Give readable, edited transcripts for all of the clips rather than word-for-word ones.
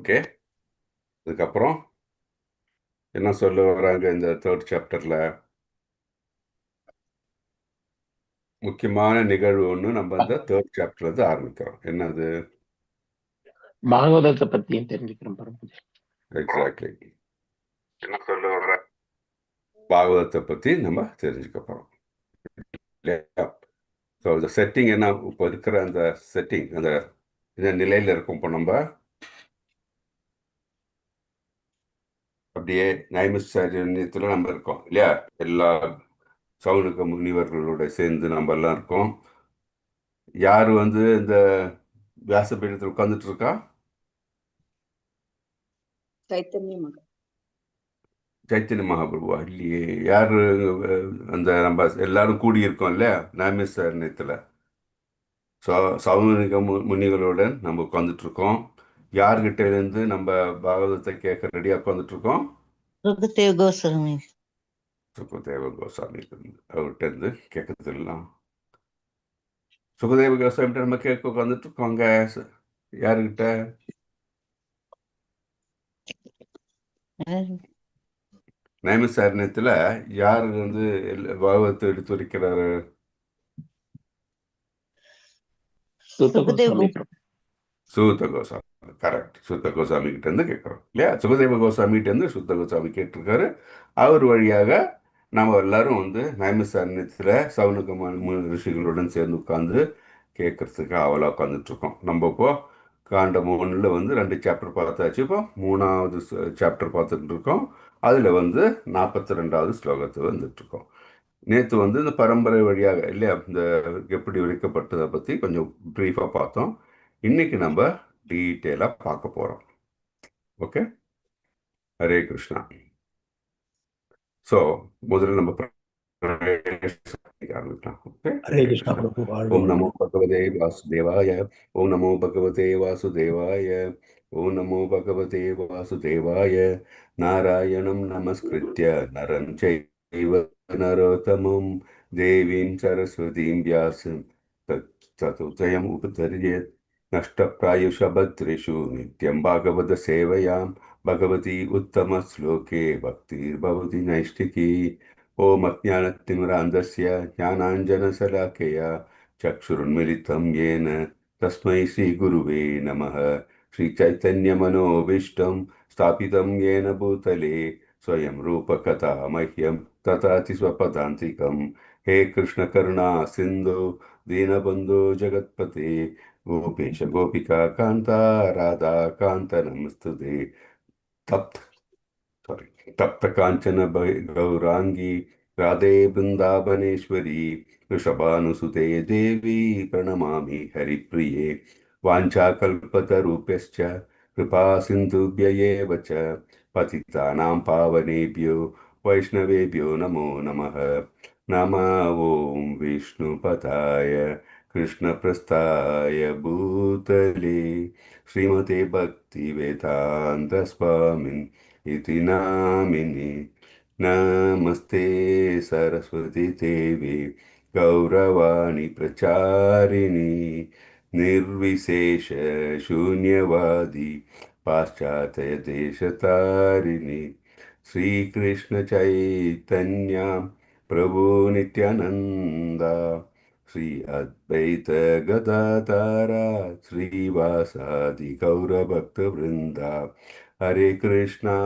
Okay. அதுக்கப்புறம் என்ன சொல்ல வராங்க இந்த தேர்ட் சாப்டர்ல? முக்கியமான நிகழ்வு ஒன்று நம்ம இந்த தேர்ட் சாப்டர்ல இருந்து ஆரம்பிக்கிறோம். என்னது? பாகவதத்தை பத்தியும் தெரிஞ்சுக்கிறோம் பரமபுஜி. எக்ஸாக்ட்லி. என்ன சொல்ல வர? பாகவதத்தை பத்தி நம்ம தெரிஞ்சுக்க போறோம் இல்லையா? ஸோ இந்த செட்டிங் என்ன, இப்போ இருக்கிற அந்த செட்டிங் அந்த இந்த நிலையில இருக்கும். இப்போ நம்ம அப்படியே நைமிஷாரண்யத்துல நம்ம இருக்கோம் இல்லையா? எல்லா சவுனுக முனிவர்களோட சேர்ந்து நம்ம எல்லாம் இருக்கோம். யார் இந்த வியாசபீடத்தில் உட்கார்ந்துட்டு இருக்கா? சைத்தன்ய மகா சைத்தன்ய மகாபிரபுவா? இல்லையே. யாரு அந்த நம்ம எல்லாரும் கூடியிருக்கோம் இல்லையா நைமிஷாரண்யத்துல? சவுனிக முனிகளுடன் நம்ம உட்காந்துட்டு இருக்கோம். யார்கிட்ட இருந்து நம்ம பாகவதத்தை கேட்க ரெடியா உட்காந்துட்டு இருக்கோம்? சுகதேவ கோஸ்வாமி. சுகதேவ கோசாமி அவர்கிட்ட இருந்து கேட்கறதுலாம். சுகதேவ கோசாமிகிட்ட நம்ம கேட்க உட்காந்துட்டு இருக்கோங்க. யாருக்கிட்ட? நைமிஷாரண்யத்துல யாரு பாகவத்தை எடுத்து வைக்கிறாரு? சுத்த கோஸ்வாமி. சூத்த கோசாமி. கரெக்ட். சுத்த கோசாமி கிட்ட இருந்து கேட்கிறோம் இல்லையா? சுகதேவ கோசாமி கிட்ட இருந்து சுத்த கோசாமி கேட்டிருக்காரு. அவர் வழியாக நம்ம எல்லாரும் நைமிஷாரண்யத்துல சவுனக ரிஷிகளுடன் சேர்ந்து உட்கார்ந்து கேட்கறதுக்கு அவளா உட்காந்துட்டு இருக்கோம். நம்ம இப்போ காண்டம் 1ல் 2 சாப்டர் பார்த்தாச்சு. இப்போ 3வது சாப்டர் பார்த்துட்டு இருக்கோம். அதுல 42வது ஸ்லோகத்தை வந்துட்டு இருக்கோம். நேற்று இந்த பரம்பரை வழியாக இல்லையா இந்த எப்படி விரிக்கப்பட்டதை பத்தி கொஞ்சம் பிரீஃபா பார்த்தோம். இன்னைக்கு நம்ம டீட்டெயிலா பார்க்க போறோம். ஓகே. ஹரே கிருஷ்ணா. ஸோ முதல்ல நம்ம ஆரம்பிக்கலாம். ஓகே. ஹரே கிருஷ்ணா பிரபு. ஓம் நமோ பகவதே வாசுதேவாய. ஓம் நமோ பகவதே வாசுதேவாய. ஓம் நமோ பகவதே வாசுதேவாய. நாராயணம் நமஸ்கிருத்ய நரம் சைவ நரோத்தமம் தேவீம் சரஸ்வதீம் வியாசம் ததுதயம் உபதர்யேத் நஷ்டப்ராயுஷபத்ரிஷு நித்யம் பாகவத சேவையாம் பகவதி உத்தம ஸ்லோகே பக்திர்பவதி நைஷ்டிகி. ஓம் அஜ்ஞானத்திமிராந்தஸ்ய ஞானாஞ்சனசலாக்கயா சக்ஷுருன்மிலிतं येन तस्मै श्रीगुरुवे नमः. श्रीचैतन्यमनोभीष्टं स्थापितं येन भूतले स्वयं रूपकथा मह्यं ददाति स्वपदान्तिकं. हे कृष्णकरुणा सिन्धु दीनबन्धो जगत्पते गोपेश गोपिका कान्ता राधा कान्त नमस्तुते. तप्त कांचन गौरांगी राधे वृंदावनेश्वरी वृषभानुसुते देवी प्रणमामि हरिप्रिये. वाञ्छाकल्पतरुभ्यश्च कृपा सिन्धुभ्य एव च पतितानां पावनेभ्यो वैष्णवेभ्यो नमो नमः. नमः ॐ विष्णुपदाय कृष्णप्रस्थाय भूतले श्रीमते भक्तिवेदान्तस्वामिन् इति नामिनि. नमस्ते सरस्वती देवी गौरवाणी प्रचारिणी निर्विशेष शून्यवादी पाश्चात्य देशतारिणी. श्रीकृष्ण चैतन्य प्रभु नित्यानंदा श्री अद्वैत गदाधरा श्रीवासादि गौरभक्त वृंदा. हरे कृष्णा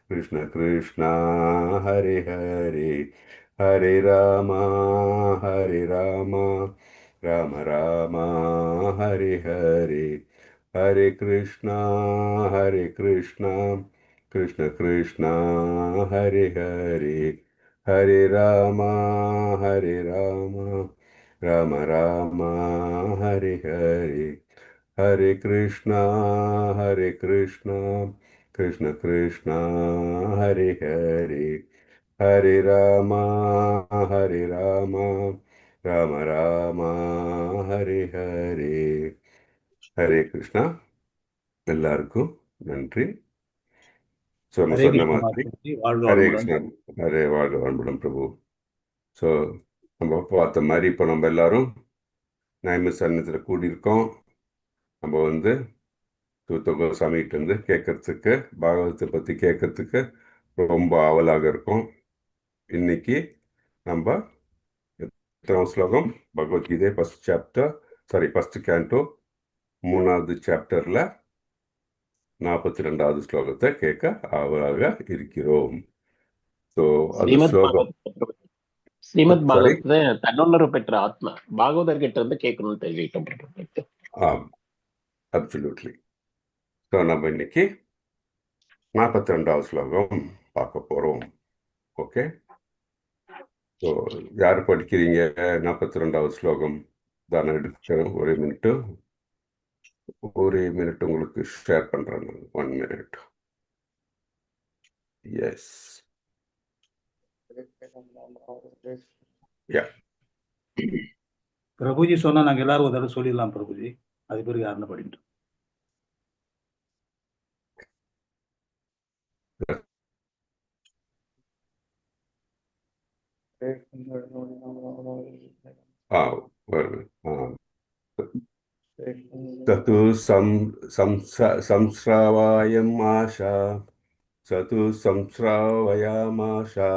कृष्ण कृष्णा हरे हरे. हरे राम राम राम हरे हरे. हरे कृष्णा कृष्ण कृष्ण हरे हरे. हरे राम राम राम हरे हरे. हरे कृष्णा कृष्ण कृष्ण हरे हरे. हरे राम राम राम हरे हरे. ஹரே கிருஷ்ணா. எல்லாருக்கும் நன்றி. சொன்ன ஹரே கிருஷ்ணா மாதிரி மாதாஜி. வாழ்க ஹரே வளமுடன். கிருஷ்ணா. ஹரே வாழ்க வளமுடன் பிரபு. ஸோ நம்ம பார்த்த மாதிரி இப்போ நம்ம எல்லாரும் நைமிஷாரண்யத்தில் கூடியிருக்கோம். நம்ம சுத்த கோசாமிகிட்ட இருந்து கேட்கறதுக்கு, பாகவத்தை பற்றி கேட்கறதுக்கு ரொம்ப ஆவலாக இருக்கும். இன்னைக்கு நம்ம எத்தனாவது ஸ்லோகம்? பகவத்கீதை ஃபர்ஸ்ட் கேண்டோ 3வது சாப்டர்ல 42வது ஸ்லோகத்தை கேட்க ஆவலாக இருக்கிறோம். ஸோ அது ஸ்ரீமத் ஸ்லோகம் ஸ்ரீமத் சாரி பாகவத்தை தன்னுணர்வு பெற்ற ஆத்மா பாகவதர் கிட்ட இருந்து கேட்கணும்னு தெரிவிக்கும் பிரபு. ஆம், அப்சல்யூட்லி. ஸோ நம்ம இன்னைக்கு 42வது ஸ்லோகம் பார்க்க போகிறோம். ஓகே, ஸோ யார் படிக்கிறீங்க? 42வது ஸ்லோகம் தான் எடுக்கிறேன். ஒரே மினிட் உங்களுக்கு ஷேர் பண்ணுறேன். 1 minute. எஸ், யா. பிரபுஜி சொன்னா நாங்க எல்லாரும் ஒரு தடவை சொல்லிடலாம் பிரபுஜி. அது பிறகு யாருன்னு படிக்கிட்டோம். வருது. சது சம்ஸ்ராவாயம் ஆஷா, சது சம்ஸ்ராவயாமாஷா.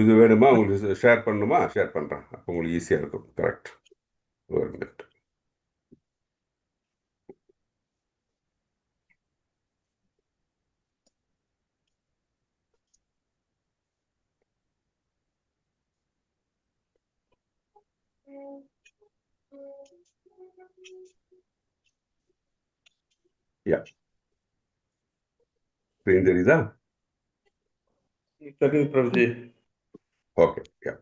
இது வேணுமா உங்களுக்கு ஷேர் பண்ணணுமா? ஷேர் பண்ணுறேன், அப்போ உங்களுக்கு ஈஸியாக இருக்கும். கரெக்ட். ஒரு மினிட். யா, ஸ்க்ரீன் தெரியுதா? பிரபுஜி. ஓகே, யா.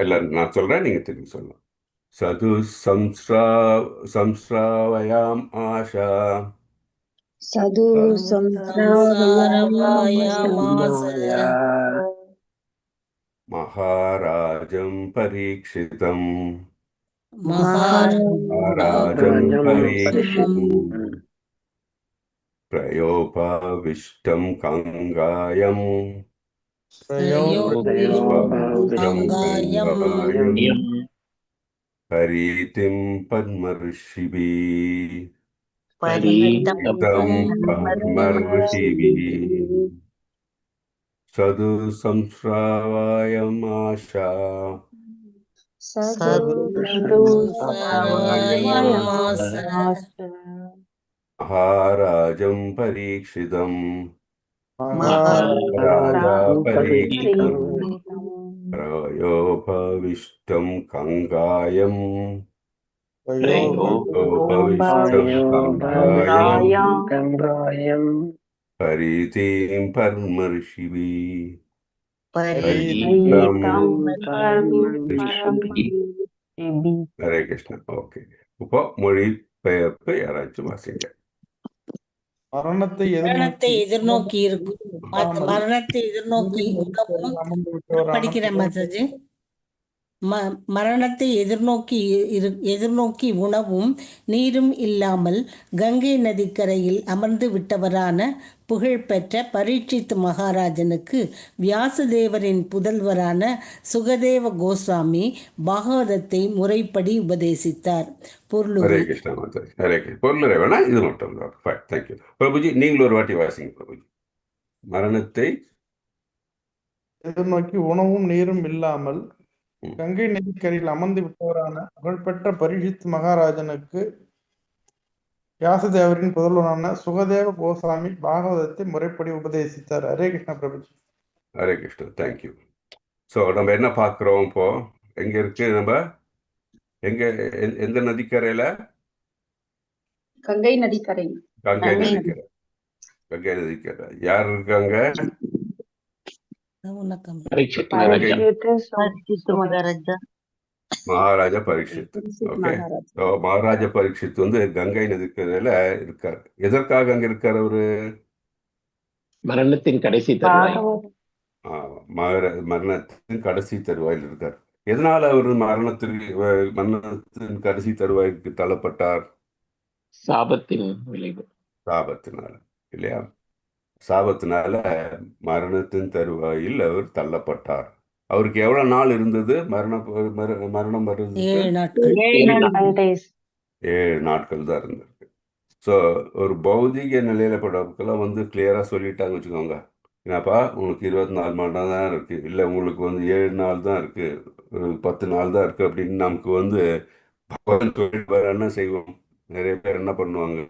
எல்லாரும் நான் சொல்கிறேன், நீங்கள் திரும்பி சொல்லலாம். சது சம்ஸ்ராவயாம் ஆஷா, சது மகாராஜம் பரீட்சிதம், மகாராஜம் பிரயோபாவிஷ்டம் கங்காயம் பரீதிம் பத்மர்ஷிபி, சது சம்ஸ்ராவாயம் ஆஷா, மகாராஜம் பரீட்சிதம், ராஜா பரீட்சிதம், பிரயோபவிஷ்டம் கங்காயம் பரீதிம் பர்மர்ஷிபி, ஹரே கிருஷ்ணா. ஓகே, இப்போ மொழி பெயர்ப்பு யாராச்சும் வாசிங்க. மரணத்தை எதிர்நோக்கி படிக்கிறேன் மாதாஜி. மரணத்தை எதிர்நோக்கி உணவும் நீரும் இல்லாமல் கங்கை நதிக்கரையில் அமர்ந்து விட்டவரான புகழ்பெற்ற பரீட்சித் மகாராஜனுக்கு வியாசதேவரின் புதல்வரான சுகதேவ கோஸ்வாமி பாகவதத்தை முறைப்படி உபதேசித்தார். ஹரே கிருஷ்ணா மாதாஜி. ஹரே கிருஷ்ணா. பொருளுரை வேணா, இது மட்டும் தான். தேங்க்யூ பிரபுஜி. நீங்கள் ஒரு வாட்டி வாசிங்க பிரபுஜி. மரணத்தை எதிர்நோக்கி உணவும் நீரும் இல்லாமல் கங்கை நதிக்கரையில் அமர்ந்து விட்டவரான புகழ்பெற்ற பரீட்சித் மகாராஜனுக்கு வியாசதேவரின் புதல்வரான சுகதேவ கோஸ்வாமி பாகவதத்தை முறைப்படி உபதேசித்தார். ஹரே கிருஷ்ணா பிரபுஜி. ஹரே கிருஷ்ணா. தேங்க்யூ. ஸோ நம்ம என்ன பார்க்குறோம் இப்போ? எங்கே இருக்கு நம்ம? எந்த நதிக்கரையில்? கங்கை நதிக்கரை. கங்கை நதிக்கரை. கங்கை நதிக்கரை யார் இருக்காங்க? மகாராஜா பரீட்சித். ஓகே, மகாராஜா பரீட்சித் வந்து கங்கை நதிக்கரையில இருக்கார். எதற்காக அங்க இருக்கார் அவரு? மரணத்தின் கடைசி தருவாய். மரணத்தின் கடைசி தருவாயில் இருக்கார். எதனால அவர் மரணத்தின் கடைசி தருவாய்க்கு தள்ளப்பட்டார்? சாபத்தின் விளைவு. சாபத்தினால இல்லையா? சாபத்தினால மரணத்தின் தருவாயில் அவர் தள்ளப்பட்டார். அவருக்கு எவ்வளவு நாள் இருந்தது மரணம் வருது? 7 நாட்கள் தான் இருந்திருக்கு. ஸோ ஒரு பௌதிக நிலையில படக்கெல்லாம் வந்து கிளியராக சொல்லிட்டாங்க வச்சுக்கோங்க. என்னப்பா உங்களுக்கு 24 மணி நேரம் தான் இருக்கு, இல்லை உங்களுக்கு வந்து 7 நாள் தான் இருக்கு, ஒரு 10 நாள் தான் இருக்கு அப்படின்னு நமக்கு வந்து பகவான் சொல்லிட்டு என்ன செய்வோம்? நிறைய பேர் என்ன பண்ணுவாங்க?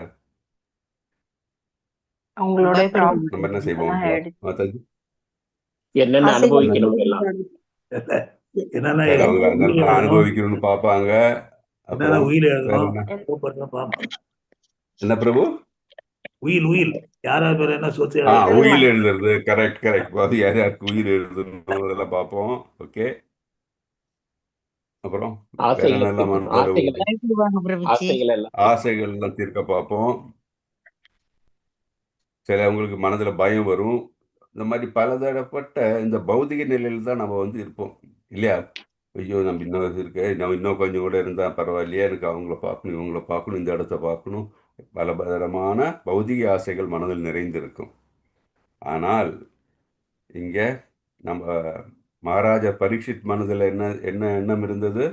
அவங்களோட ப்ராப்ளம் நம்ம என்ன செய்வோம்? மத்தது என்னென்ன ஆசைகள் அனுபவிக்கணும் எல்லாம். என்னென்ன சரி, அவங்க உயிர் நல்லா எழுதணும், அனுபவிக்கணும்னு பார்ப்பாங்க. என்னென்ன அப்புறம் உயிர் வேற எழுதணும் என்ன? பார்ப்பாங்க. என்ன பிரபு? உயில் யார் யார் பேர் என்ன சொத்து உயில் எழுதுறது. Correct correct. அது யார் யாருக்கு உயிர் எழுதணும் அதெல்லாம் பார்ப்போம். ஓகே. அப்புறம் வேற ஆசைகளை என்னெல்லாம் தீர்க்கணும். மனதில் ஆசைகள் எல்லாம் ஆசைகள்லாம் தீர்க்க பார்ப்போம். சிலவங்களுக்கு மனதில் பயம் வரும். இந்த மாதிரி பலதரப்பட்ட இந்த பௌதிக நிலையில் தான் நம்ம வந்து இருப்போம் இல்லையா? ஐயோ நம்ம இன்னும் இருக்கு, நம்ம இன்னும் கொஞ்சம் கூட இருந்தால் பரவாயில்லையே, எனக்கு அவங்கள பார்க்கணும், இவங்கள பார்க்கணும், இந்த இடத்த பார்க்கணும். பலதரமான பௌதிக ஆசைகள் மனதில் நிறைந்திருக்கும். ஆனால் இங்கே நம்ம மகாராஜா பரீட்சித் மனதில் என்ன என்ன எண்ணம் இருந்தது?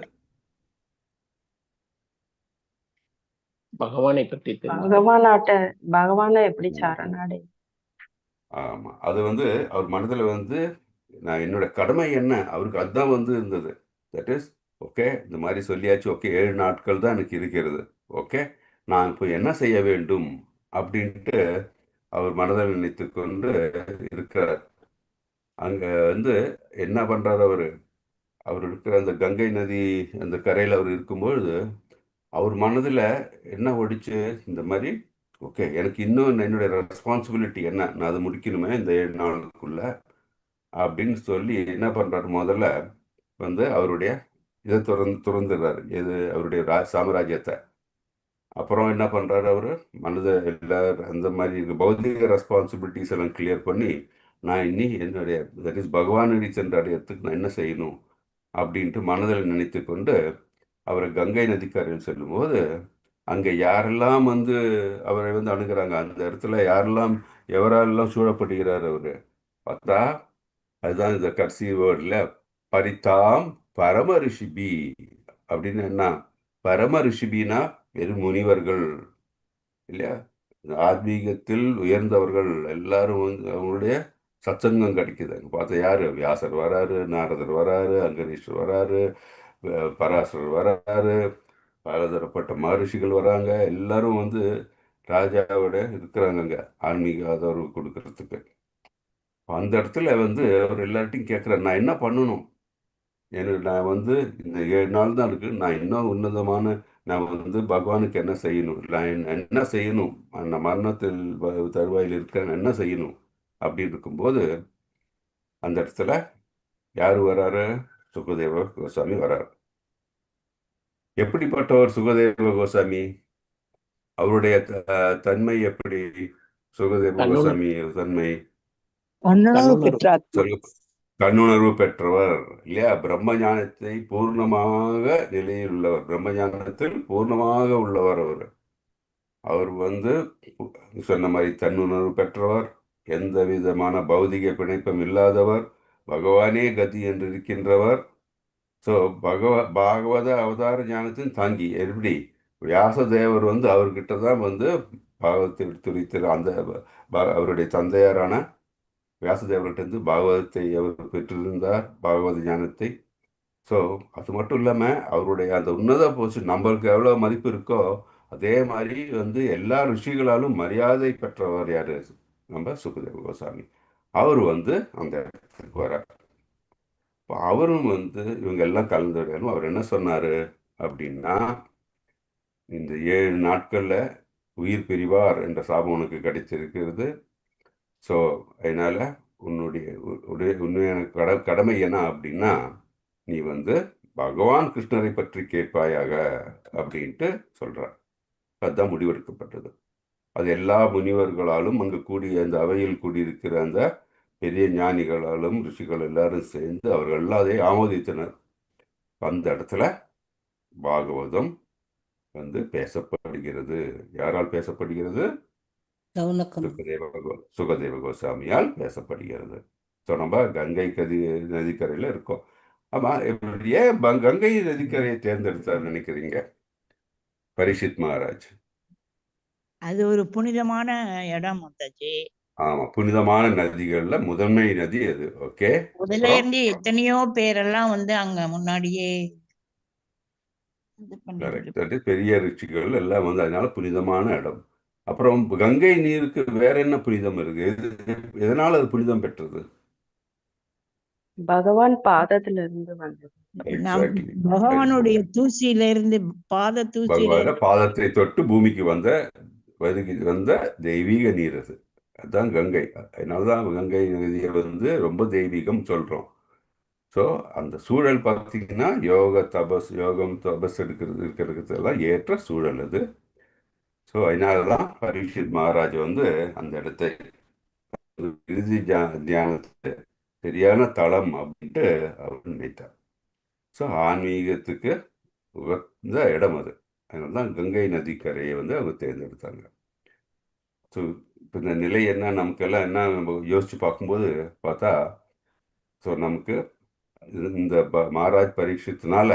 பகவானை பற்றி தெரிஞ்சு பகவானை எப்படி சரணடை. ஆமாம், அது வந்து அவர் மனதில் வந்து நான் என்னோட கடமை என்ன, அவருக்கு அதுதான் வந்து இருந்தது. தட் இஸ் ஓகே, இந்த மாதிரி சொல்லியாச்சு, ஓகே 7 நாட்கள் தான் எனக்கு இருக்கிறது, ஓகே நான் இப்போ என்ன செய்ய வேண்டும் அப்படின்ட்டு அவர் மனதில் நினைத்து கொண்டு இருக்கிறார். அங்கே வந்து என்ன பண்ணுறார் அவர்? அவர் இருக்கிற அந்த கங்கை நதி அந்த கரையில் அவர் இருக்கும்பொழுது அவர் மனதில் என்ன ஓடிச்சு? இந்த மாதிரி ஓகே எனக்கு இன்னும் என்னுடைய ரெஸ்பான்சிபிலிட்டி என்ன, நான் அதை முடிக்கணுமே இந்த 7 நாளுக்குள்ள அப்படின்னு சொல்லி என்ன பண்ணுறாரு? முதல்ல வந்து அவருடைய இதை துறந்துடுறாரு, எது அவருடைய சாம்ராஜ்யத்தை. அப்புறம் என்ன பண்ணுறாரு? அவர் மனதை எல்லாரும் அந்த மாதிரி பௌதிக ரெஸ்பான்சிபிலிட்டிஸ் எல்லாம் கிளியர் பண்ணி, நான் இனி என்னுடைய தட் இஸ் பகவானடி சென்ற அடையத்துக்கு நான் என்ன செய்யணும் அப்படின்ட்டு மனதில் நினைத்து கொண்டு அவரை கங்கை நதிக்கரையில் செல்லும்போது அங்கே யாரெல்லாம் வந்து அவரை வந்து அணுகிறாங்க, அந்த இடத்துல யாரெல்லாம் எவரெல்லாம் சூழப்படுகிறார் அவர் பார்த்தா, அதுதான் இந்த கடைசி வேர்டில் பரிதாம் பரம ரிஷிபி அப்படின்னு. என்ன பரம ரிஷிபினா? வெறும் முனிவர்கள் இல்லையா? ஆத்மீகத்தில் உயர்ந்தவர்கள் எல்லாரும் வந்து அவங்களுடைய சத்சங்கம் கிடைக்குது. அங்கே பார்த்தா யாரு? வியாசர் வராரு, நாரதர் வராரு, அங்கரீஸ்வர் வராரு, பராசரர் வராரு, பலதரப்பட்ட மகரிஷிகள் வராங்க. எல்லாரும் வந்து ராஜாவோட இருக்கிறாங்க அங்கே ஆன்மீக ஆதரவு கொடுக்கறதுக்கு. அந்த இடத்துல வந்து அவர் எல்லார்ட்டையும் கேட்குறாரு, நான் என்ன பண்ணணும்? எனக்கு நான் வந்து இந்த 7 நாள் தான் இருக்கு, நான் இன்னும் உன்னதமான நான் வந்து பகவானுக்கு என்ன செய்யணும், நான் என்ன செய்யணும், அந்த மரணத்தில் தருவாயில் இருக்க நான் என்ன செய்யணும் அப்படின்னு இருக்கும்போது அந்த இடத்துல யார் வராரு? சுகதேவ கோசாமி வராரு. எப்படிப்பட்டவர் சுகதேவ கோசாமி? அவருடைய தன்மை எப்படி? சுகதேவ கோசாமி தன்மை கண்ணுணர்வு பெற்றவர் இல்லையா? பிரம்ம ஞானத்தை பூர்ணமாக நிலையில் உள்ளவர், பிரம்ம ஞானத்தில் பூர்ணமாக உள்ளவர். அவர் வந்து சொன்ன மாதிரி தன்னுணர்வு பெற்றவர், எந்த விதமான பௌதிக பிணைப்பும் இல்லாதவர், பகவானே கதி என்று இருக்கின்றவர். ஸோ பாகவத அவதார ஞானத்தின் தாங்கி. எப்படி வியாசதேவர் வந்து அவர்கிட்ட தான் வந்து பாகவத்தை துரித்து அந்த அவருடைய தந்தையாரான வியாசதேவர்கிட்ட பாகவதத்தை அவர் பெற்றிருந்தார், பாகவத ஞானத்தை. ஸோ அது மட்டும் இல்லாமல் அவருடைய அந்த உன்னத போச்சு நம்மளுக்கு எவ்வளோ மதிப்பு இருக்கோ அதே மாதிரி வந்து எல்லா ரிஷிகளாலும் மரியாதை பெற்றவர் யார்? நம்ம சுகதேவ கோசாமி. அவர் வந்து அந்த இடத்துக்கு வரார். இப்போ அவரும் வந்து இவங்க எல்லாம் கலந்துடையாலும் அவர் என்ன சொன்னார் அப்படின்னா, இந்த 7 நாட்களில் உயிர் பிரிவார் என்ற சாபம் உனக்கு கிடைச்சிருக்கிறது. ஸோ அதனால் உன்னுடைய கடமை என்ன அப்படின்னா, நீ வந்து பகவான் கிருஷ்ணரை பற்றி கேட்பாயாக அப்படின்ட்டு சொல்கிறார். அதுதான் முடிவெடுக்கப்பட்டது. அது எல்லா முனிவர்களாலும் அங்கு கூடிய அந்த அவையில் கூடியிருக்கிற அந்த பெரிய ஞானிகளாலும் ரிஷிகள் எல்லாரும் சேர்ந்து அவர்கள் எல்லாம் அதை ஆமோதித்தனர். அந்த இடத்துல பாகவதம் வந்து பேசப்படுகிறது. யாரால் பேசப்படுகிறது? சுகதேவ கோசாமியால் பேசப்படுகிறது. ஸோ நம்ம கங்கை நதிக்கரையில் இருக்கோம். ஆமாம், ஏன் கங்கை நதிக்கரையை தேர்ந்தெடுத்தார் நினைக்கிறீங்க? பரீட்சித் மகாராஜ். அது ஒரு புனிதமான இடம் மாதாஜி. ஆமா, புனிதமான நதிகள்ல முதன்மை நதி அது. ஓகே, முதல்ல அப்புறம் இருந்து எத்தனையோ பேரெல்லாம் வந்து அங்க முன்னாடியே இது பண்ணிட்டு கரெக்ட், அது பெரிய ரிஷிகள் எல்லாம் வந்து அதனால புனிதமான இடம். அப்புறம் கங்கை நீருக்கு வேற என்ன புனிதம் இருக்கு? எதனால அது புனிதம் பெற்றது? பகவான் பாதத்துல இருந்து வந்தது. நம் எக்ஸாக்ட்லி, பகவானுடைய தூசியில இருந்து பாத தூசியில பகவான இருந்து பாதத்தை தொட்டு பூமிக்கு வந்த தெய்வீக நீர் அது. அதுதான் கங்கை. அதனாலதான் கங்கை நதியை வந்து ரொம்ப தெய்வீகம் சொல்றோம். ஸோ அந்த சூழல் பார்த்தீங்கன்னா யோகம் தபஸ் இருக்கிறதுக்கு எல்லாம் ஏற்ற சூழல் அது. ஸோ அதனாலதான் பரீட்சித் மகாராஜ் வந்து அந்த இடத்தை இறுதி தியானத்துக்கு சரியான தளம் அப்படின்ட்டு அவர் நினைத்தார். ஸோ ஆன்மீகத்துக்கு உகந்த இடம் அது. அதனால தான் கங்கை நதிக்கரையை வந்து அவங்க தேர்ந்தெடுத்தாங்க. ஸோ இப்போ இந்த நிலை என்ன, நமக்கெல்லாம் என்ன நம்ம யோசிச்சு பார்க்கும்போது பார்த்தா, ஸோ நமக்கு இந்த மகாராஜ் பரீட்சித்தினால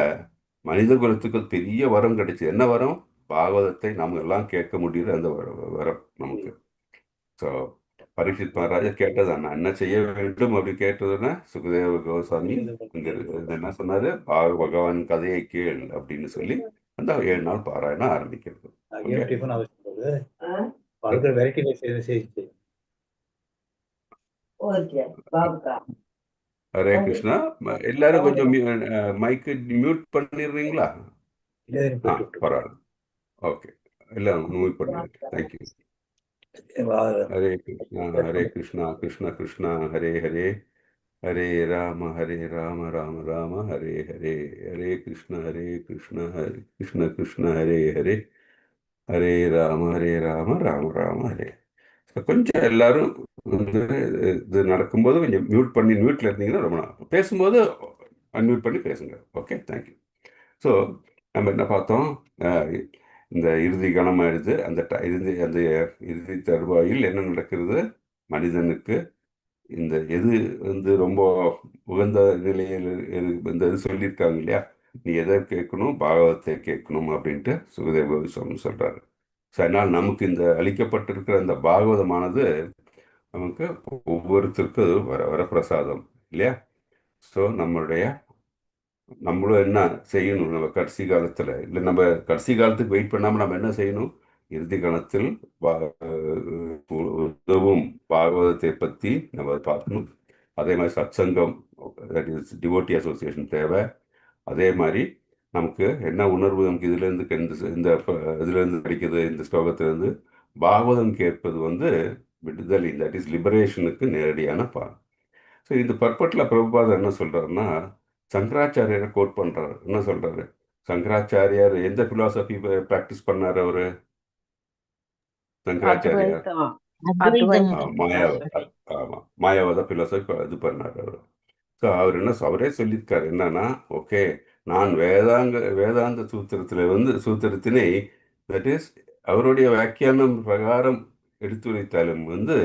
மனித குலத்துக்கு பெரிய வரம் கிடைச்சு. என்ன வரம்? பாகவதத்தை நம்ம எல்லாம் கேட்க முடியுற அந்த வரம் நமக்கு. ஸோ பரீட்சித் மகாராஜா கேட்டதான், நான் என்ன செய்ய வேண்டும் அப்படி கேட்டதுன்னா, சுகதேவ கோசாமி இங்க என்ன சொன்னாரு, பகவான் கதையை கேள் அப்படின்னு சொல்லி அந்த 7 நாள் பாராயணம் ஆரம்பிக்கிறது. ஏன் டிஃபன் அவசியம் பழக்கிற வெரைட்டி செய்து ஹரே கிருஷ்ணா. எல்லாரும் கொஞ்சம் மைக்கு மியூட் பண்ணிடுறீங்களா? பரவாயில்ல, ஓகே, எல்லாம் மியூட் பண்ணிடுறேன். தேங்க்யூ. ஹரே கிருஷ்ணா கிருஷ்ண கிருஷ்ணா ஹரே ஹரே, ஹரே ராம ராம ராம ஹரே ஹரே, ஹரே கிருஷ்ண ஹரே கிருஷ்ண கிருஷ்ண ஹரே ஹரே, ஹரே ராம ராம ராம ஹரே. கொஞ்சம் எல்லாரும் வந்து இது நடக்கும்போது கொஞ்சம் மியூட்ல இருந்தீங்கன்னா ரொம்ப நல்லா. பேசும்போது அன்மியூட் பண்ணி பேசுங்க. Okay, thank you. ஸோ நம்ம என்ன பார்த்தோம், இந்த இறுதி கணம் ஆயிடுது. அந்த இறுதி தருவாயில் என்ன நடக்கிறது, மனிதனுக்கு இந்த எது வந்து ரொம்ப உகந்த நிலையில் இந்த இது சொல்லியிருக்காங்க இல்லையா, நீ எதை கேட்கணும், பாகவத்தை கேட்கணும் அப்படின்ட்டு சுகதேவ கோஸ்வாமி சொல்றாரு. ஸோ அதனால் நமக்கு இந்த அளிக்கப்பட்டிருக்கிற அந்த பாகவதமானது நமக்கு ஒவ்வொருத்தருக்கும் அது வர பிரசாதம் இல்லையா. ஸோ நம்மளும் என்ன செய்யணும், நம்ம கடைசி காலத்தில் இல்லை, நம்ம கடைசி காலத்துக்கு வெயிட் பண்ணாமல் நம்ம என்ன செய்யணும், இறுதி காலத்தில் உதவும் பாகவதத்தை பற்றி நம்ம பார்க்கணும். அதே மாதிரி சத்சங்கம், தட் இஸ் டிவோட்டி அசோசியேஷன் தேவை. அதே மாதிரி நமக்கு என்ன உணர்வு நமக்கு இதுலேருந்து இந்த இதுலேருந்து கிடைக்கிது, இந்த ஸ்லோகத்திலேருந்து பாகவதம் கேட்பது வந்து விடுதலை, தட் இஸ் லிபரேஷனுக்கு நேரடியான பாடம். ஸோ இந்த பர்பட்டில் பிரபுபாதர் என்ன சொல்கிறாருன்னா, சங்கராச்சாரியரை கோட் பண்ணுறாரு. என்ன சொல்கிறாரு, சங்கராச்சாரியார் எந்த ஃபிலாசபி ப்ராக்டிஸ் பண்ணார் அவர்? சங்கராச்சாரியார் மாயாவாத ஃபிலாசபி இது பண்ணார் அவர். ஸோ அவர் அவரே சொல்லியிருக்காரு என்னன்னா, ஓகே, நான் வேதாந்த சூத்திரத்தினை தட் இஸ் அவருடைய வியாக்கியானம் பிரகாரம் எடுத்துரைத்தாலும் வந்து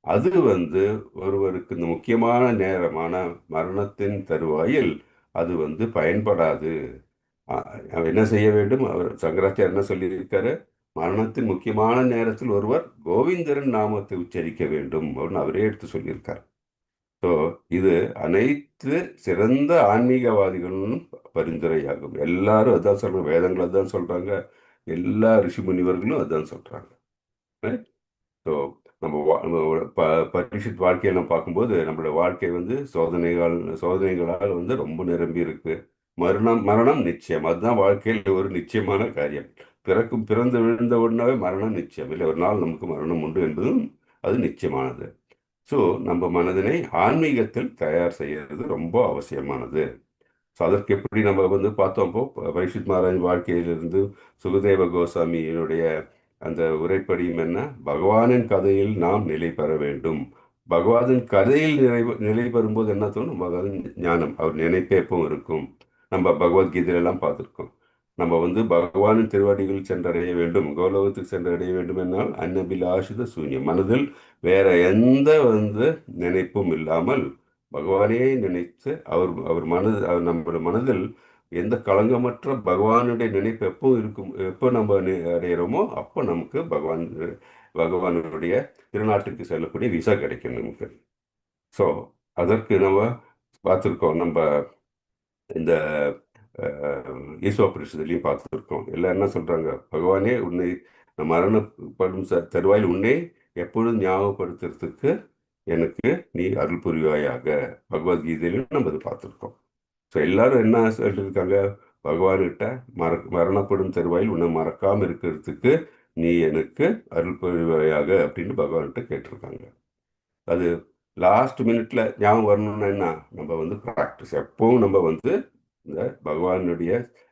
அது வந்து ஒருவருக்கு இந்த முக்கியமான நேரமான மரணத்தின் தருவாயில் அது வந்து பயன்படாது. அவர் என்ன செய்ய வேண்டும், அவர் சங்கராச்சாரியர் என்ன சொல்லியிருக்காரு, மரணத்தின் முக்கியமான நேரத்தில் ஒருவர் கோவிந்தரின் நாமத்தை உச்சரிக்க வேண்டும் அப்படின்னு அவரே எடுத்து சொல்லியிருக்கார். ஸோ இது அனைத்து சிறந்த ஆன்மீகவாதிகளும் பரிந்துரையாகும். எல்லாரும் அதான் சொல்றாங்க, வேதங்கள் அதான் சொல்றாங்க, எல்லா ரிஷி முனிவர்களும் அதான் சொல்றாங்க. ஸோ நம்ம பரீட்சித் வாழ்க்கையை நம்ம பார்க்கும்போது நம்மளோட வாழ்க்கை வந்து சோதனைகளால் வந்து ரொம்ப நிரம்பி இருக்கு. மரணம் நிச்சயம், அதுதான் வாழ்க்கையில் ஒரு நிச்சயமான காரியம். பிறந்து விழுந்த உடனே மரணம் நிச்சயம் இல்லை, ஒரு நாள் நமக்கு மரணம் உண்டு என்பதும் அது நிச்சயமானது. ஸோ நம்ம மனதினை ஆன்மீகத்தில் தயார் செய்யறது ரொம்ப அவசியமானது. ஸோ அதற்கு எப்படி நம்ம வந்து பார்த்தோம்போ, பரீட்சித் மகாராஜ் வாழ்க்கையிலிருந்து சுகதேவ கோசாமியினுடைய அந்த உரைப்படியும் என்ன, பகவானின் கதையில் நாம் நிலை பெற வேண்டும். பகவானின் கதையில் நிலை பெறும்போது என்ன தோணும், பகவான் ஞானம், அவர் நினைப்பேப்பும் இருக்கும். நம்ம பகவத்கீதையிலெல்லாம் பார்த்துருக்கோம், நம்ம வந்து பகவானின் திருவடிகள் சென்றடைய வேண்டும், கோலோகத்துக்கு சென்றடைய வேண்டும் என்னால் அன்னபிலாஷித சூன்யம், மனதில் வேற எந்த நினைப்பும் இல்லாமல் பகவானே நினைத்து அவர் நம்முடைய மனதில் எந்த களங்கமற்ற பகவானுடைய நினைப்பு எப்போ இருக்கும், எப்போ நம்ம அடையிறோமோ அப்போ நமக்கு பகவானுடைய திருநாட்டுக்கு செல்லக்கூடிய விசா கிடைக்கும் நமக்கு. ஸோ அதற்கு நம்ம பார்த்துருக்கோம். நம்ம இந்த ஈஸ்வரபரிஷத்துலையும் பார்த்துருக்கோம். எல்லாம் என்ன சொல்றாங்க, பகவானே உன்னை மரணப்படும் தருவாயில் உன்னை எப்பொழுதும் ஞாபகப்படுத்துறதுக்கு எனக்கு நீ அருள் புரிவாயாக, பகவத்கீதையிலும் நம்ம அதை பார்த்துருக்கோம். ஸோ எல்லாரும் என்ன சொல்லியிருக்காங்க, பகவான்கிட்ட மரணப்படும் தருவாயில் உன்னை மறக்காம இருக்கிறதுக்கு நீ எனக்கு அருள் புரிவாயாக அப்படின்னு பகவான்கிட்ட கேட்டிருக்காங்க. அது லாஸ்ட் மினிட்ல ஞாபகம் வரணும்னா என்ன, நம்ம வந்து ப்ராக்டிஸ் எப்பவும் நம்ம வந்து இந்த பகவானுடைய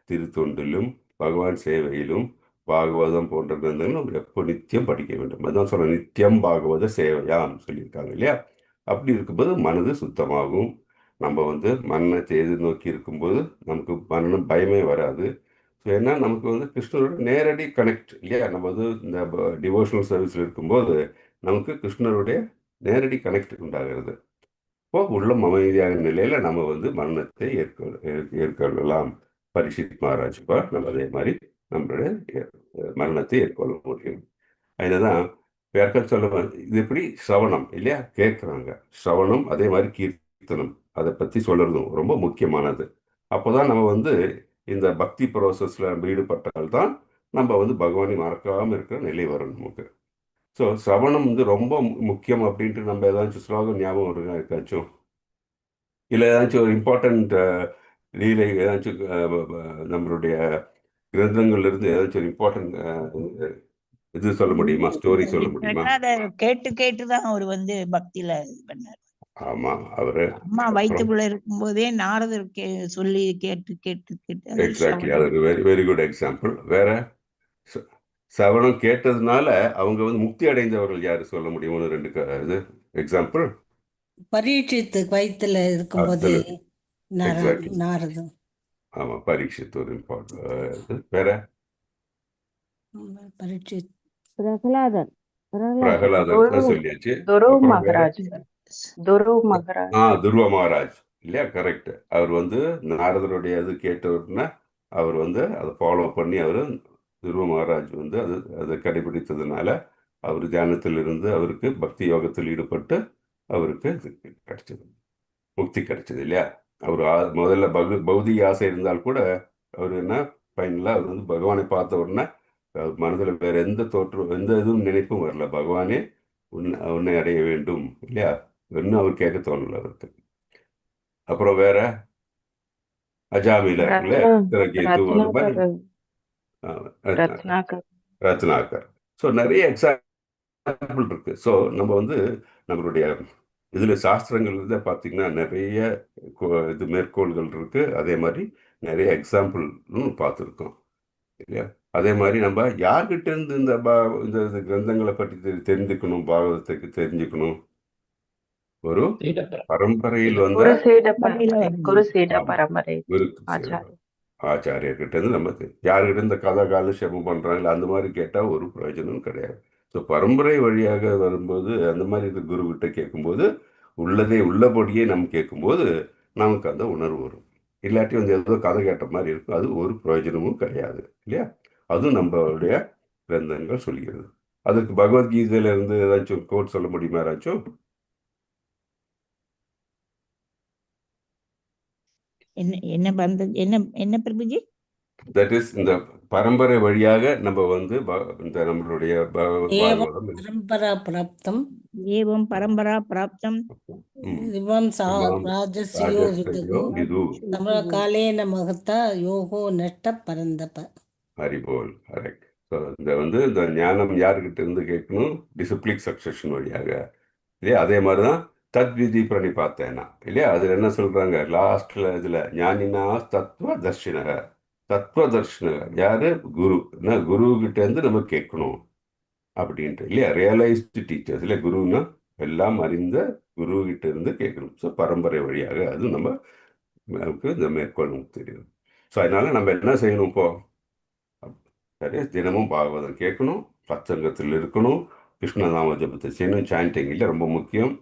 திருத்தொண்டிலும் பகவான் சேவையிலும் பாகவதம் போன்ற கிரந்தங்களும் நம்ம எப்போ நித்தியம் படிக்க வேண்டும். அதுதான் சொல்ல நித்தியம் பாகவத சேவையான்னு சொல்லியிருக்காங்க இல்லையா. அப்படி இருக்கும்போது மனது சுத்தமாகும். நம்ம வந்து மரணத்தை எதிர்நோக்கி இருக்கும்போது நமக்கு மரணம் பயமே வராது. ஸோ ஏன்னா நமக்கு வந்து கிருஷ்ணரோட நேரடி கனெக்ட் இல்லையா. நம்ம வந்து இந்த டிவோஷனல் சர்வீஸில் இருக்கும்போது நமக்கு கிருஷ்ணருடைய நேரடி கனெக்ட் உண்டாகிறது. இப்போ உள்ளம் அமைதியான நிலையில நம்ம வந்து மரணத்தை ஏற்கொள்ளலாம். பரீட்சித் மகாராஜ் நம்ம அதே மாதிரி நம்மளுடைய மரணத்தை ஏற்கொள்ள முடியும். அதுதான் பேர்கள் சொல்ல இது எப்படி சிரவணம் இல்லையா, கேட்குறாங்க. சிரவணம் அதே மாதிரி கீர்த்தனம் அதை பற்றி சொல்றதும் ரொம்ப முக்கியமானது. அப்போதான் நம்ம வந்து இந்த பக்தி ப்ராசஸ்ல ஈடுபட்டால்தான் நம்ம வந்து பகவானை மறக்காமல் இருக்கிற நிலை வரும் நமக்கு. ஸோ சிரவணம் வந்து ரொம்ப முக்கியம் அப்படின்ட்டு நம்ம ஏதாச்சும் ஸ்லோகம் ஞாபகம் வருங்க இருக்காச்சும், இல்லை ஏதாச்சும் ஒரு இம்பார்ட்டண்ட் லீலை ஏதாச்சும் நம்மளுடைய கிரந்தங்கள்ல இருந்து ஏதாச்சும் ஒரு இம்பார்ட்டன்ட் இது சொல்ல முடியுமா, ஸ்டோரி சொல்ல முடியுமா? அத கேட்டு கேட்டுதான் அவர் வந்து பக்தியில இது பண்ணார். ஆமா, அவரு அம்மா வயிற்றுக்குள்ள இருக்கும் போதே நாரதர் சொல்லி கேட்டு கேட்டு கேட்டு அது எக்ஸாக்ட்லி, சிரவணம். அது வெரி வெரி குட் எக்ஸாம்பிள். வேற சவணம் கேட்டதுனால அவங்க வந்து முக்தி அடைந்தவர்கள் யாரு சொல்ல முடியும்? ஒன்று ரெண்டு இது எக்ஸாம்பிள். பரீட்சித்து வயித்துல இருக்கும்போது எக்ஸாக்ட்லி, நாரதம். ஆமா, பரீட்சித் ஒரு இம்பார்ட்டன்ட். வேற பரீட்சித் பிரகலாதன் பிரகலாதன் சொல்லியாச்சு. துருவ அப்புறம் வேற மகராஜ் துருவ மகராஜ் துருவ மகாராஜ் இல்லையா, கரெக்ட். அவர் வந்து நாரதருடைய இது கேட்ட உடனே அவர் வந்து அதை ஃபாலோ பண்ணி அவர் துருவ மகாராஜ் வந்து அதை கடைபிடித்ததுனால அவர் தியானத்தில் இருந்து அவருக்கு பக்தி யோகத்தில் ஈடுபட்டு அவருக்கு இது கிடைச்சது, முக்தி கிடைச்சது இல்லையா. அவர் முதல்ல பௌதிக ஆசை இருந்தால் கூட அவர் என்ன ஃபைனலாக அவர் வந்து பகவானை பார்த்த உடனே அவர் மனதில் வேற எந்த இதுவும் நினைப்பும் வரல, பகவானே உன்னை அடைய வேண்டும் இல்லையா, இன்னும் அவர் கேட்க தோணல அவருக்கு. அப்புறம் வேற அஜாமில ரத்னாகர். ஸோ நிறைய எக்ஸாம்பிள் இருக்கு. ஸோ நம்ம வந்து நம்மளுடைய இதுல சாஸ்திரங்கள் வந்து பார்த்தீங்கன்னா நிறைய இது மேற்கோள்கள் இருக்கு. அதே மாதிரி நிறைய எக்ஸாம்பிள்னு பார்த்துருக்கோம் இல்லையா. அதே மாதிரி நம்ம யார்கிட்ட இருந்து இந்த கிரந்தங்களை பற்றி தெரிஞ்சுக்கணும், பாகவதத்துக்கு தெரிஞ்சுக்கணும், ஒரு பரம்பரையில் வந்த குருசீட பரம்பரை ஆச்சாரியர்கிட்ட இருந்து நம்ம யாருக்கிட்ட இந்த கதை காலட்சேபம் பண்றாங்களோ அந்த மாதிரி கேட்டால் ஒரு பிரயோஜனம் கிடையாது. ஸோ பரம்பரை வழியாக வரும்போது அந்த மாதிரி இந்த குரு கிட்ட கேட்கும்போது உள்ளதே உள்ளபடியே நம்ம கேட்கும்போது நமக்கு அந்த உணர்வு வரும். இல்லாட்டி வந்து ஏதோ கதை கேட்ட மாதிரி இருக்கும், அது ஒரு பிரயோஜனமும் கிடையாது இல்லையா. அதுவும் நம்மளுடைய கிரந்தங்கள் சொல்கிறது. அதுக்கு பகவத்கீதையில இருந்து ஏதாச்சும் கோட் சொல்ல முடியுமா யாராச்சும்? என்ன பந்தம் என்ன பிரபுஜி? தட் இஸ் இந்த பரம்பரை வழியாக நம்ம வந்து இந்த நம்மளுடைய பரம்பரா பிராப்தம் ஏவம் பரம்பரா பிராப்தம் இவம் ராஜஸ்யோ விதுகு தம காலேன மகத்தா யோகோ நஷ்ட பரந்தப ஹரிபோல். கரெக்ட். ஸோ இந்த வந்து இந்த ஞானம் யாருக்கிட்ட இருந்து கேட்கணும்? டிசிப்ளிக் சக்சஷன் வழியாக இல்லையா. அதே மாதிரி தான் தத்விதி பிரணிபாத்தேனா இல்லையா. அதில் என்ன சொல்றாங்க லாஸ்ட்ல இதுல ஞானினா தத்துவ தர்ஷினக. தத்துவ தர்ஷினக யாரு? குரு. குரு கிட்ட இருந்து நம்ம கேட்கணும் அப்படின்ட்டு இல்லையா. ரியலைஸ்டு டீச்சர்ஸ் இல்லை, குருன்னா எல்லாம் அறிந்த குரு கிட்ட இருந்து கேட்கணும். ஸோ பரம்பரை வழியாக அது நமக்கு இந்த மேற்கோள் தெரியும். ஸோ அதனால நம்ம என்ன செய்யணும் இப்போ? சரி, தினமும் பாகவதம் கேட்கணும், சத்சங்கத்தில் இருக்கணும், கிருஷ்ணநாம ஜபத்தை செய்யணும், சாண்டிங் இல்லை ரொம்ப முக்கியம்.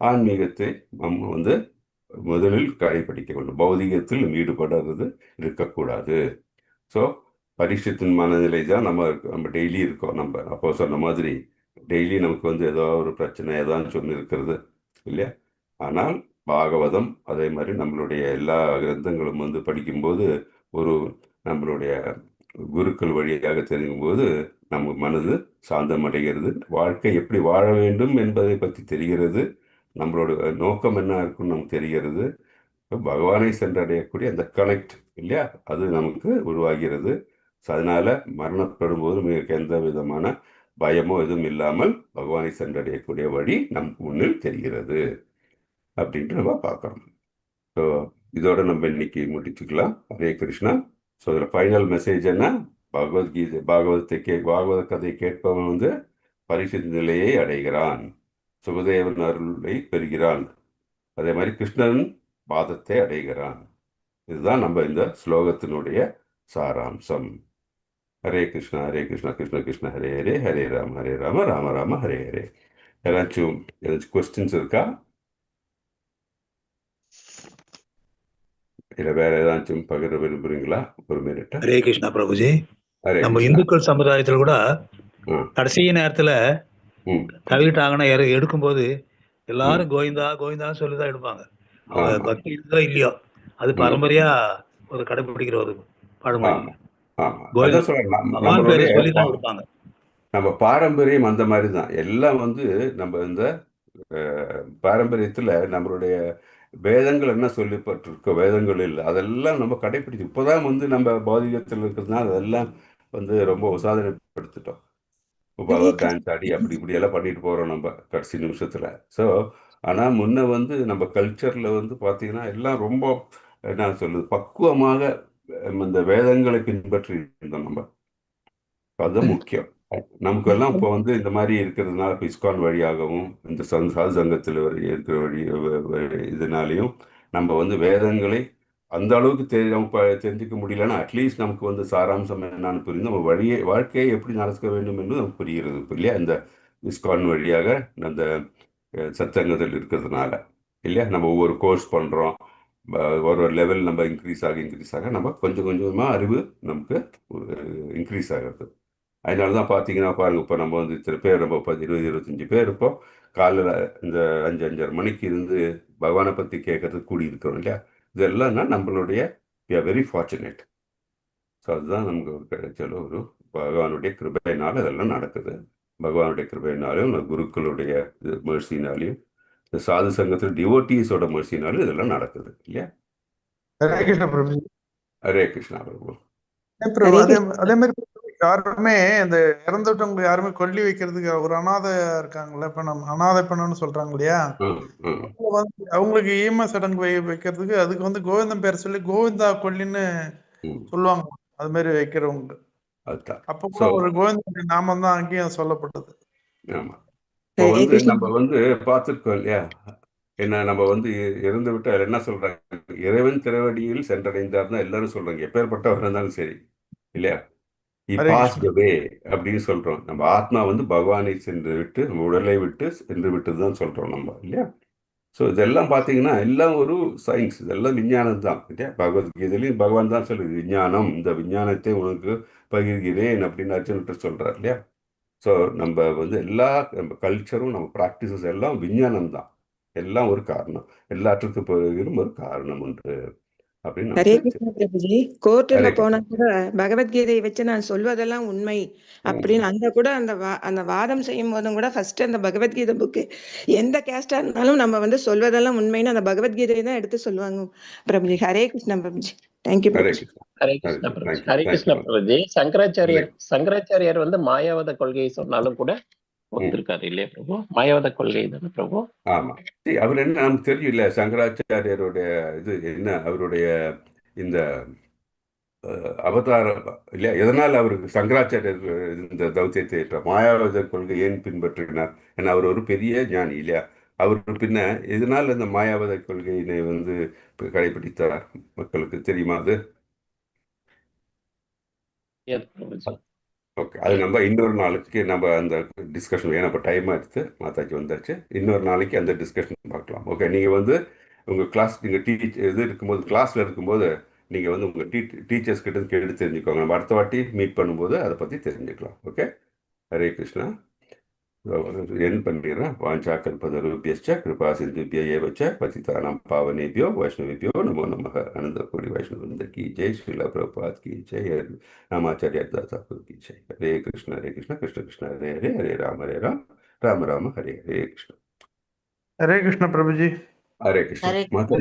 ஆன்மீகத்தை நம்ம வந்து முதலில் கடைபிடிக்க வேண்டும். பௌதிகத்தில் ஈடுபடுறது இருக்கக்கூடாது. ஸோ பரிசுத்தின் மனநிலை தான் நம்ம டெய்லி இருக்கோம். நம்ம அப்போ சொன்ன மாதிரி டெய்லி நமக்கு வந்து ஏதோ ஒரு பிரச்சனை ஏதாவது சொல்லி இருக்கிறது இல்லையா? ஆனால் பாகவதம் அதே மாதிரி நம்மளுடைய எல்லா கிரந்தங்களும் வந்து படிக்கும்போது ஒரு நம்மளுடைய குருக்கள் வழியாக தெரியும்போது நம்ம மனது சாந்தம் அடைகிறது. வாழ்க்கை எப்படி வாழ வேண்டும் என்பதை பற்றி தெரிகிறது. நம்மளோட நோக்கம் என்ன இருக்குன்னு நமக்கு தெரிகிறது. பகவானை சென்றடையக்கூடிய அந்த கனெக்ட் இல்லையா, அது நமக்கு உருவாகிறது. ஸோ அதனால மரணப்படும் போது மிக எந்த விதமான பயமோ எதுவும் இல்லாமல் பகவானை சென்றடையக்கூடிய வழி நமக்கு முன்னில் தெரிகிறது அப்படின்ட்டு நம்ம பார்க்குறோம். ஸோ இதோட நம்ம இன்னைக்கு முடிச்சுக்கலாம். ஹரே கிருஷ்ணா. ஸோ இதில் ஃபைனல் மெசேஜ் என்ன? பகவத்கீதை பாகவத கதை கேட்பவன் வந்து பரிசுத்த நிலையை அடைகிறான், சுகதேவன் அருளை பெறுகிறான், அதே மாதிரி கிருஷ்ணன் பாதத்தை அடைகிறான். இதுதான் நம்ம இந்த ஸ்லோகத்தினுடைய சாராம்சம். ஹரே கிருஷ்ணா ஹரே கிருஷ்ணா கிருஷ்ண கிருஷ்ண ஹரே ஹரே, ஹரே ராம ராம ராம ஹரே ஹரே. ஏதாச்சும் கொஸ்டின்ஸ் இருக்கா? இல்லை வேற ஏதாச்சும் பகிர விரும்புறீங்களா? ஒரு மினிட். ஹரே கிருஷ்ணா பிரபுஜி. ஹரே நம்ம கிருஷ்ணா. இந்துக்கள் சமுதாயத்துல கூட ம். கடைசி நேரத்துல ம். தவிட்டாங்கன்னா எடுக்கும்போது எல்லாரும் கோவிந்தா கோவிந்தான்னு சொல்லிதான் எடுப்பாங்க. அவங்க ஆமா. பக்தி இருக்கோ இல்லையோ, அது பாரம்பரியா ஒரு கடைபிடிக்கிற ஒரு பழமொழி. ஆமா ஆமா கோவிந்தா அதான் சொல்றேன். பகவான் பேரை சொல்லிதான் எடுப்பாங்க. நம்ம பாரம்பரியம் அந்த மாதிரி தான் எல்லாம் வந்து நம்ம இந்த பாரம்பரியத்துல நம்மளுடைய வேதங்கள் என்ன சொல்லப்பட்டிருக்கோ வேதங்கள் இல்லை அதெல்லாம் நம்ம கடைபிடிச்சு இப்போதான் வந்து நம்ம பௌதிகத்தில் இருக்கிறதுனால அதெல்லாம் வந்து ரொம்ப உசாதனைப்படுத்திட்டோம். இப்போ டான்ஸ் ஆடி அப்படி இப்படி எல்லாம் பண்ணிட்டு போறோம் நம்ம கடைசி நிமிஷத்துல. ஸோ ஆனா முன்ன வந்து நம்ம கல்ச்சர்ல வந்து பாத்தீங்கன்னா எல்லாம் ரொம்ப என்ன சொல்லுது பக்குவமாக இந்த வேதங்களை பின்பற்றி இருந்தோம் நம்ம. அதுதான் முக்கியம். நமக்கு எல்லாம் இப்போ வந்து இந்த மாதிரி இருக்கிறதுனால இப்போ இஸ்கான் வழியாகவும் இந்த சாது சங்கத்தில் இருக்கிற இதனாலையும் நம்ம வந்து வேதங்களை அந்த அளவுக்கு தெரிஞ்சுக்க முடியலன்னா அட்லீஸ்ட் நமக்கு வந்து சாராம்சம் என்னன்னு புரிந்து நம்ம வாழ்க்கையை எப்படி நடக்க வேண்டும் என்று நமக்கு புரிகிறது இல்லையா? இந்த இஸ்கான் வழியாக அந்த சத்சங்கத்தில் இருக்கிறதுனால இல்லையா? நம்ம ஒவ்வொரு கோர்ஸ் பண்ணுறோம், ஒரு லெவல் நம்ம இன்க்ரீஸ் ஆக நம்ம கொஞ்சம் கொஞ்சமாக அறிவு நமக்கு இன்க்ரீஸ் ஆகிறது. அதனால தான் பார்த்தீங்கன்னா பாருங்கள், இப்போ நம்ம வந்து இத்தனை பேர் நம்ம 20-25 பேர் இருப்போம். காலையில் இந்த 5-5:30 மணிக்கு இருந்து பகவானை பற்றி கேட்கறதுக்கு கூடி இருக்கிறோம் இல்லையா? இதெல்லாம்னா நம்மளுடைய we are very fortunate. So அதுதான் நமக்கு கிடைச்ச ஒரு பகவானுடைய கிருபையினால இதெல்லாம் நடக்குது. பகவானுடைய கிருபையினாலையும் குருக்களுடைய மர்சினாலையும் இந்த சாது சங்கத்தில் டிவோட்டீஸோட மர்சினாலும் இதெல்லாம் நடக்குது இல்லையா? ஹரே கிருஷ்ண பிரபு. ஹரே கிருஷ்ணா பிரபு. பிரபு அதே மாதிரி யாருமே இந்த இறந்துட்டவங்க யாருமே கொல்லி வைக்கிறதுக்கு ஒரு அனாதை இருக்காங்கல்ல, இப்ப நம்ம அனாதை பண்ணணும்னு சொல்றாங்க இல்லையா? அவங்களுக்கு ஈம சடங்கு வைக்கிறதுக்கு அதுக்கு வந்து கோவிந்தம் பேர் சொல்லி கோவிந்தா கொல்லின்னு சொல்லுவாங்க. அது மாதிரி வைக்கிறவங்க அப்ப கூட ஒரு கோவிந்த நாமம் தான் அங்கேயும் சொல்லப்பட்டது. ஆமா, இப்போ வந்து நம்ம வந்து பார்த்துருக்கோம் இல்லையா? என்ன நம்ம வந்து இறந்து விட்டு அதில் என்ன சொல்றாங்க? இறைவன் திருவடியில் சென்றடைந்தார் தான் எல்லாரும் சொல்றாங்க, எப்பேற்பட்டவர் இருந்தாலும் சரி இல்லையா? அப்படின்னு சொல்றோம். நம்ம ஆத்மா வந்து பகவானை சென்று விட்டு நம்ம உடலை விட்டு சென்று விட்டுதான் சொல்றோம் நம்ம இல்லையா? ஸோ இதெல்லாம் பார்த்தீங்கன்னா எல்லாம் ஒரு சயின்ஸ், இதெல்லாம் விஞ்ஞானம் தான் இல்லையா? பகவத்கீதையிலையும் பகவான் தான் சொல்லுது விஞ்ஞானம், இந்த விஞ்ஞானத்தை உனக்கு பகிர்கிறேன் அப்படின்னு அர்ஜுன்கிட்ட சொல்றார் இல்லையா? ஸோ நம்ம வந்து எல்லா நம்ம கல்ச்சரும் நம்ம ப்ராக்டிசஸ் எல்லாம் விஞ்ஞானம் தான். எல்லாம் ஒரு காரணம், எல்லாற்றுக்கும் பிறகும் ஒரு காரணம் உண்டு அப்படின்னு. ஹரே கிருஷ்ண பிரபுஜி. கோர்ட்டுல போனா கூட பகவத்கீதையை வச்சு நான் சொல்வதெல்லாம் உண்மை அப்படின்னு அந்த வாதம் செய்யும் போதும் கூட ஃபர்ஸ்ட் அந்த பகவத்கீதை புக்கு எந்த கேஸ்டா இருந்தாலும் நம்ம வந்து சொல்வதெல்லாம் உண்மைன்னு அந்த பகவத்கீதையை தான் எடுத்து சொல்லுவாங்க பிரபுஜி. ஹரே கிருஷ்ணா பிரபுஜி. தேங்க்யூ பிரபுஜி. ஹரே கிருஷ்ண பிரபு. ஹரே கிருஷ்ண பிரபுஜி. சங்கராச்சாரியர் வந்து மாயாவத கொள்கையை சொன்னாலும் கூட ஒத்துருக்காரு இல்லையா பிரபு? மாயாவத கொள்கை தானே பிரபு? ஆமா, அவர் என்ன நமக்கு தெரியும் இல்ல, சங்கராச்சாரியருடைய இது என்ன, அவருடைய இந்த அவதாரம் இல்லையா? எதனால் அவருக்கு சங்கராச்சாரியர் இந்த தௌத்தியத்தை மாயாவத கொள்கை ஏன் பின்பற்றினார்? ஏன்னா அவர் ஒரு பெரிய ஞானி இல்லையா? அவர் பின்ன எதனால் இந்த மாயாவத கொள்கையினை வந்து கடைபிடித்தார் மக்களுக்கு தெரியுமா? அது ஓகே, அது நம்ம இன்னொரு நாளைக்கு நம்ம அந்த டிஸ்கஷன், ஏன்னா இப்போ டைம் ஆகிடுச்சு, மாதாஜி வந்தாச்சு, இன்னொரு நாளைக்கு அந்த டிஸ்கஷன் பார்க்கலாம். ஓகே, நீங்கள் வந்து உங்கள் கிளாஸ் நீங்கள் இது இருக்கும்போது கிளாஸில் இருக்கும்போது நீங்கள் வந்து உங்கள் டீச்சர்ஸ் கிட்ட கேட்டு தெரிஞ்சுக்கோங்க. நம்ம அடுத்த வாட்டி மீட் பண்ணும்போது அதை பற்றி தெரிஞ்சுக்கலாம். ஓகே, ஹரே கிருஷ்ணா. என் பண்ணிடுறேன். வாஞ்சா கல்பதருபியஸ்ச கிருபா சிந்துபிய ஏவச்ச பதிதானாம் பாவனேபியோ வைஷ்ணவேபியோ நமோ நமः. அனந்த கோடி வைஷ்ணவந்த கி ஜெய், ஸ்ரீல பிரபுபாத் கி ஜெய், ராமாச்சாரிய தாக்கூர் கி ஜெய். ஹரே கிருஷ்ண கிருஷ்ண கிருஷ்ண ஹரே ஹரே, ஹரே ராம ராம ராம ஹரே ஹரே கிருஷ்ண. ஹரே கிருஷ்ண பிரபுஜி. ஹரே கிருஷ்ண. ஹரே மாதா